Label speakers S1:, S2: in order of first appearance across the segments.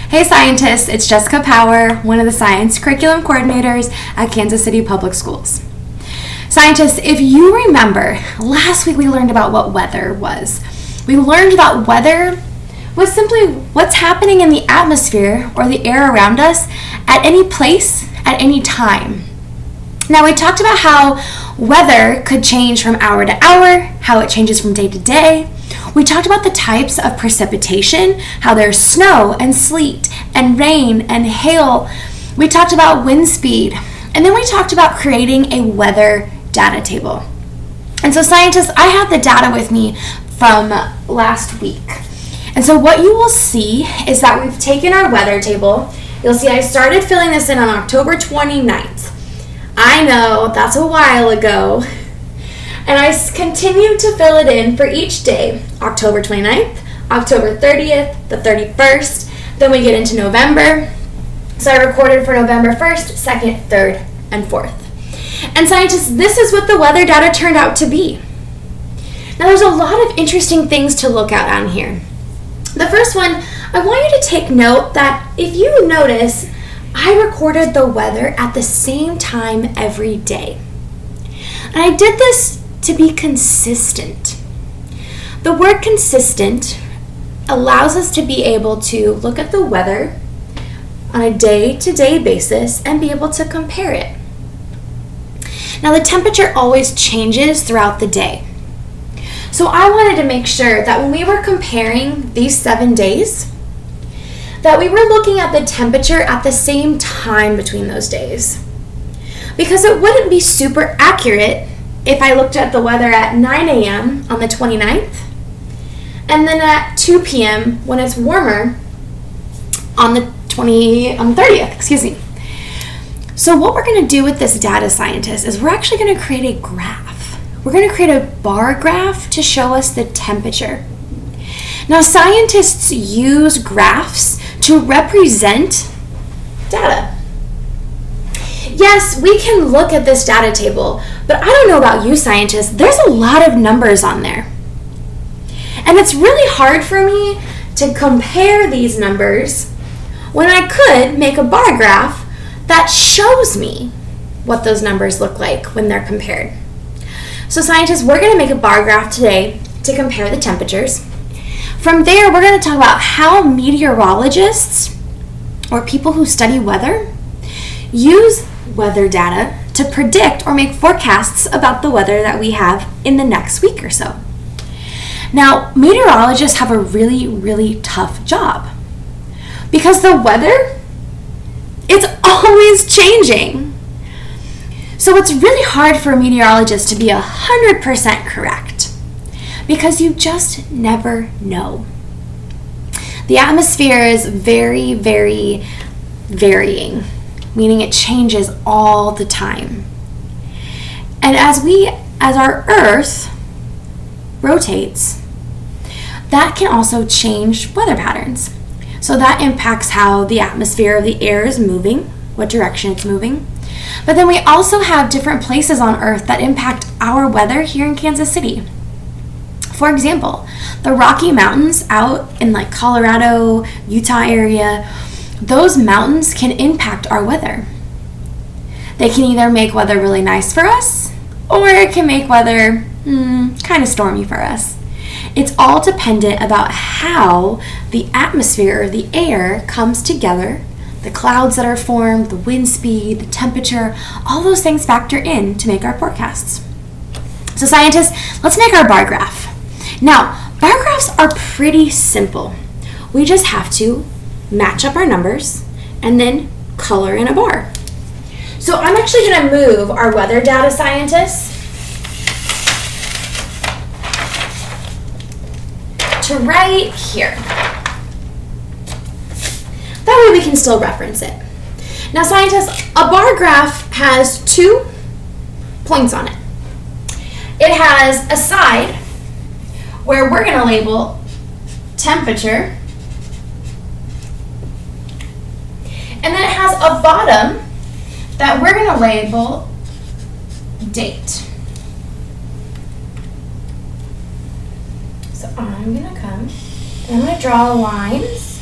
S1: Hey scientists, it's Jessica Power, one of the science curriculum coordinators at Kansas City Public Schools. Scientists, if you remember, last week we learned about what weather was. We learned that weather was simply what's happening in the atmosphere or the air around us at any place, at any time. Now we talked about how weather could change from hour to hour, how it changes from day to day. We talked about the types of precipitation, how there's snow and sleet and rain and hail. We talked about wind speed, and then we talked about creating a weather data table. And so scientists, I have the data with me from last week. And so what you will see is that we've taken our weather table. You'll see I started filling this in on October 29th. I know, that's a while ago. And I continue to fill it in for each day, October 29th, October 30th, the 31st, then we get into November. So I recorded for November 1st, 2nd, 3rd, and 4th. And scientists, this is what the weather data turned out to be. Now there's a lot of interesting things to look at on here. The first one, I want you to take note that if you notice, I recorded the weather at the same time every day. And I did this to be consistent. The word consistent allows us to be able to look at the weather on a day-to-day basis and be able to compare it. Now the temperature always changes throughout the day. So I wanted to make sure that when we were comparing these 7 days, that we were looking at the temperature at the same time between those days. Because it wouldn't be super accurate if I looked at the weather at 9 a.m. on the 29th, and then at 2 p.m. when it's warmer on the 30th, So what we're going to do with this data scientist is we're actually going to create a graph. We're going to create a bar graph to show us the temperature. Now scientists use graphs to represent data. Yes, we can look at this data table, but I don't know about you scientists, there's a lot of numbers on there. And it's really hard for me to compare these numbers when I could make a bar graph that shows me what those numbers look like when they're compared. So scientists, we're going to make a bar graph today to compare the temperatures. From there, we're going to talk about how meteorologists or people who study weather use weather data to predict or make forecasts about the weather that we have in the next week or so. Now, meteorologists have a really, really tough job because the weather, it's always changing. So it's really hard for a meteorologist to be 100% correct because you just never know. The atmosphere is very, very varying, meaning it changes all the time. And as our Earth rotates, that can also change weather patterns. So that impacts how the atmosphere of the air is moving, what direction it's moving. But then we also have different places on Earth that impact our weather here in Kansas City. For example, the Rocky Mountains out in like Colorado, Utah area, those mountains can impact our weather. They can either make weather really nice for us, or it can make weather kind of stormy for us. It's all dependent about how the atmosphere or the air comes together, the clouds that are formed, the wind speed, the temperature, all those things factor in to make our forecasts. So scientists, let's make our bar graph. Now, bar graphs are pretty simple. We just have to match up our numbers and then color in a bar. So I'm actually going to move our weather data scientist to right here. That way we can still reference it. Now scientists, a bar graph has 2 points on it. It has a side where we're going to label temperature, and then it has a bottom that we're going to label date. So I'm going to come and I'm going to draw lines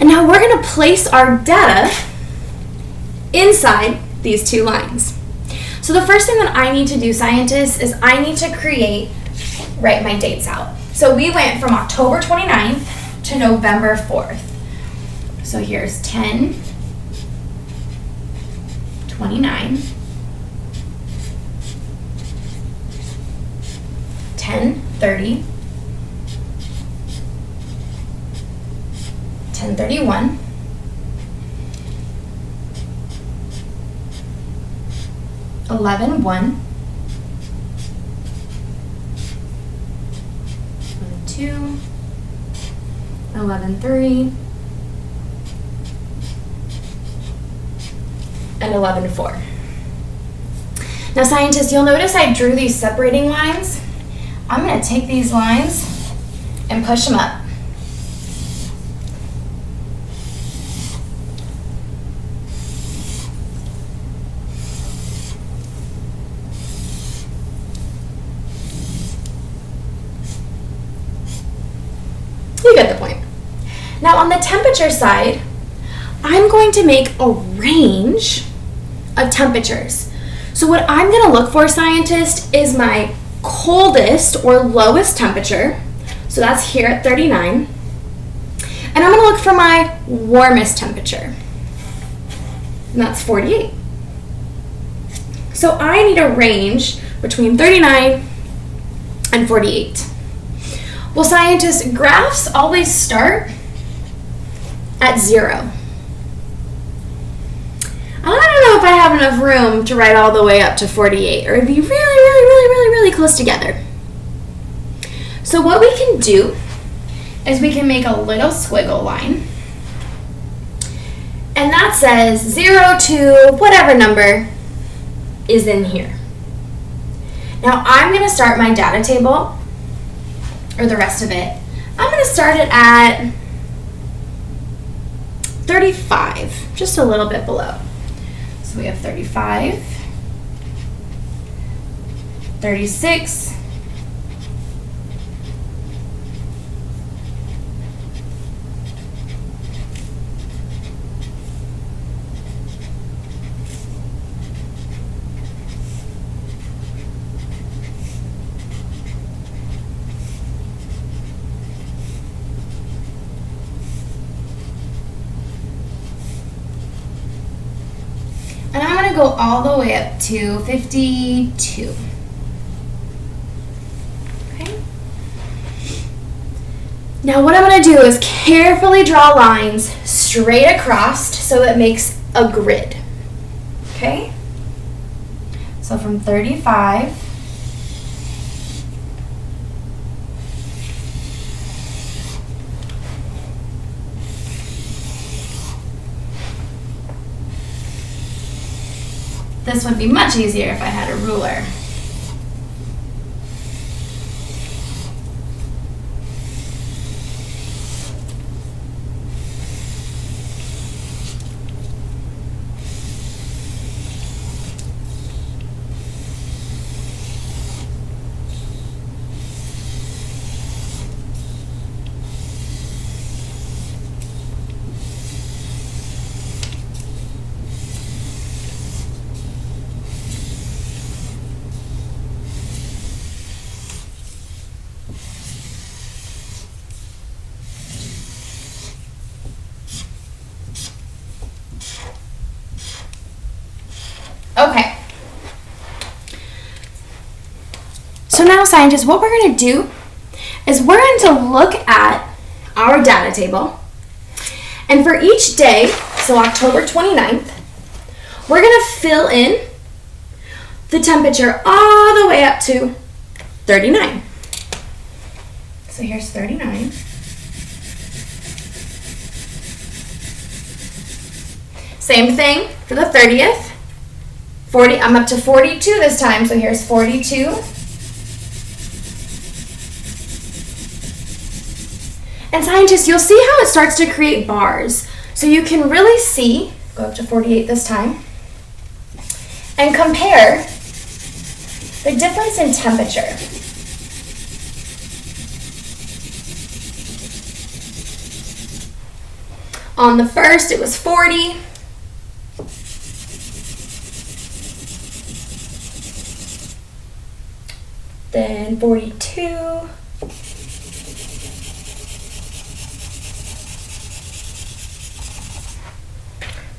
S1: And now we're going to place our data inside these two lines. So the first thing that I need to do, scientists, is I need to write my dates out. So we went from October 29th to November 4th. So here's 10, 29, 10, 30, 10/31, 11/1, 11/2, 11/3, and 11/4. Now scientists, you'll notice I drew these separating lines. I'm going to take these lines and push them up. You get the point. Now on the temperature side, I'm going to make a range of temperatures. So what I'm going to look for, scientist, is my coldest or lowest temperature. So that's here at 39. And I'm going to look for my warmest temperature. And that's 48. So I need a range between 39 and 48. Well, scientists, graphs always start at 0. I don't know if I have enough room to write all the way up to 48, or it'd be really close together. So what we can do is we can make a little squiggle line, and that says 0 to whatever number is in here. Now I'm going to start my data table, or the rest of it. I'm going to start it at 35, just a little bit below. So we have 35, 36, 'll go all the way up to 52. Okay. Now what I'm going to do is carefully draw lines straight across so it makes a grid. Okay? So from 35 this would be much easier if I had a ruler. Okay. So now, scientists, what we're going to do is we're going to look at our data table. And for each day, so October 29th, we're going to fill in the temperature all the way up to 39. So here's 39. Same thing for the 30th. 40, I'm up to 42 this time, so here's 42. And scientists, you'll see how it starts to create bars. So you can really see, go up to 48 this time, and compare the difference in temperature. On the first, it was 40. Then 42.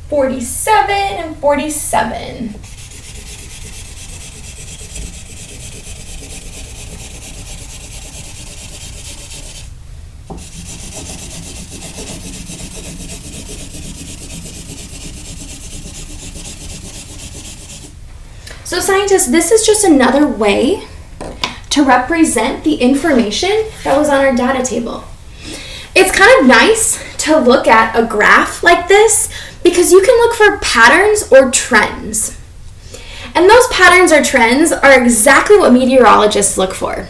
S1: 47 and 47. So scientists, this is just another way to represent the information that was on our data table. It's kind of nice to look at a graph like this because you can look for patterns or trends. And those patterns or trends are exactly what meteorologists look for.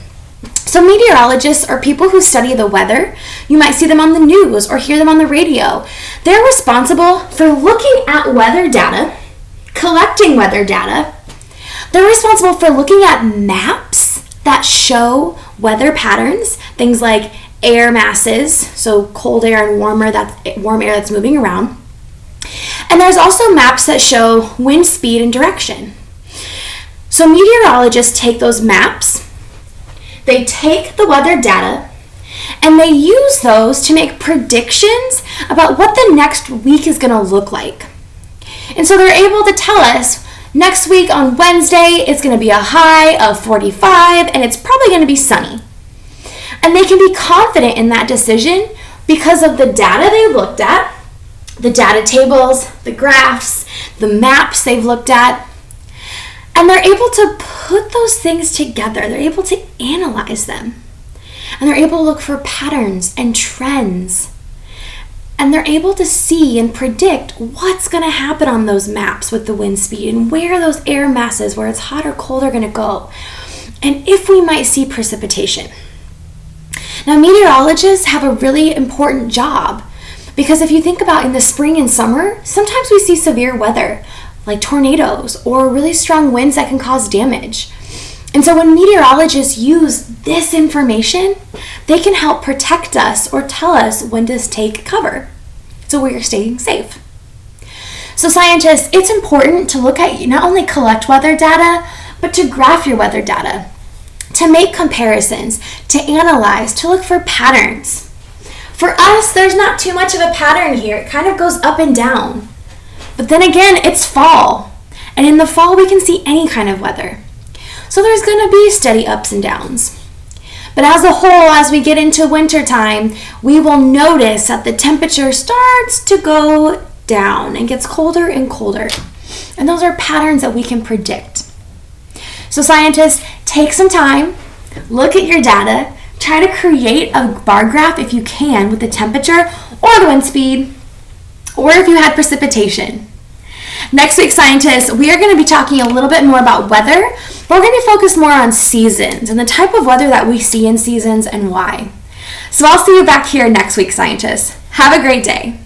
S1: So meteorologists are people who study the weather. You might see them on the news or hear them on the radio. They're responsible for looking at weather data, collecting weather data. They're responsible for looking at maps that show weather patterns, things like air masses, so cold air and warm air that's moving around. And there's also maps that show wind speed and direction. So meteorologists take those maps, they take the weather data, and they use those to make predictions about what the next week is going to look like. And so they're able to tell us next week on Wednesday it's going to be a high of 45 and it's probably going to be sunny. And they can be confident in that decision because of the data they looked at, the data tables, the graphs, the maps they've looked at. And they're able to put those things together. They're able to analyze them. And they're able to look for patterns and trends. And they're able to see and predict what's going to happen on those maps with the wind speed and where those air masses, where it's hot or cold, are going to go. And if we might see precipitation. Now, meteorologists have a really important job because if you think about in the spring and summer, sometimes we see severe weather like tornadoes or really strong winds that can cause damage. And so when meteorologists use this information, they can help protect us or tell us when to take cover so we're staying safe. So scientists, it's important to look at, not only collect weather data, but to graph your weather data, to make comparisons, to analyze, to look for patterns. For us, there's not too much of a pattern here. It kind of goes up and down. But then again, it's fall. And in the fall, we can see any kind of weather. So there's going to be steady ups and downs. But as a whole, as we get into wintertime, we will notice that the temperature starts to go down and gets colder and colder. And those are patterns that we can predict. So scientists, take some time, look at your data, try to create a bar graph if you can with the temperature or the wind speed, or if you had precipitation. Next week, scientists, we are going to be talking a little bit more about weather, but we're going to focus more on seasons and the type of weather that we see in seasons and why. So I'll see you back here next week, scientists. Have a great day.